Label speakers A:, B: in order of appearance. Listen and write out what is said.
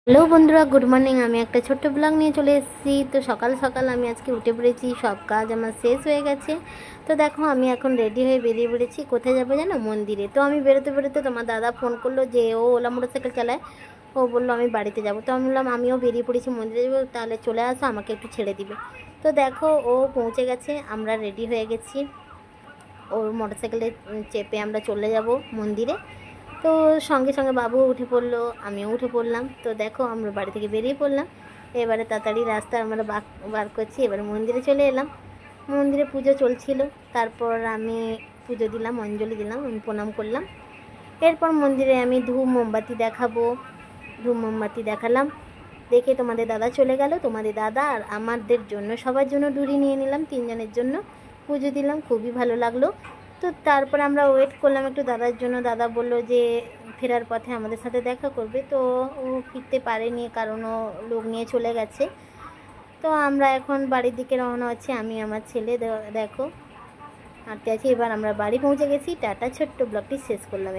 A: Hello বন্ধুরা, good morning. আমি একটা ছোট্ট ব্লগ নিয়ে চলে এসেছি। তো সকাল সকাল আমি আজকে উঠে পড়েছি, সব কাজ আমার শেষ হয়ে গেছে। তো দেখো আমি এখন রেডি হয়ে বেরিয়ে পড়েছি। কোথায় যাবো জানো? মন্দিরে। তো আমি বেরোতে বেরোতে তোমার দাদা ফোন করলো যে ও ওলা মোটরসাইকেল চালায়। ও বললো আমি বাড়িতে যাবো। তো আমি বললাম আমিও বেরিয়ে পড়েছি মন্দিরে যাবো, তাহলে চলে আসো, আমাকে একটু ছেড়ে দিবে। তো দেখো ও পৌঁছে গেছে, আমরা রেডি হয়ে গেছি। ওর মোটরসাইকেলে চেপে আমরা চলে যাব মন্দিরে। তো সঙ্গে সঙ্গে বাবুও উঠে পড়লো, আমিও উঠে পড়লাম। তো দেখো আমরা বাড়ি থেকে বেরিয়ে পড়লাম। এবারে তাড়াতাড়ি রাস্তা আমরা বার করছি। এবারে মন্দিরে চলে এলাম। মন্দিরে পুজো চলছিল। তারপর আমি পুজো দিলাম, অঞ্জলি দিলাম, আমি প্রণাম করলাম। এরপর মন্দিরে আমি ধূপ মোমবাতি দেখাবো, ধূপ মোমবাতি দেখালাম। দেখে তোমাদের দাদা চলে গেল। তোমাদের দাদা আর আমাদের জন্য সবার জন্য ডুরি নিয়ে নিলাম, তিনজনের জন্য পুজো দিলাম, খুবই ভালো লাগলো। তো তারপর আমরা ওয়েট করলাম একটু দাদার জন্য। দাদা বলল যে ফেরার পথে আমাদের সাথে দেখা করবে। তো ও ফিরতে পারেনি, কারণ ও লোক নিয়ে চলে গেছে। তো আমরা এখন বাড়ির দিকে রওনা হচ্ছে, আমি আমার ছেলে। দেখো হাঁটতে আছি। এবার আমরা বাড়ি পৌঁছে গেছি। টাটা, ছোট্ট ব্লগটি শেষ করলাম।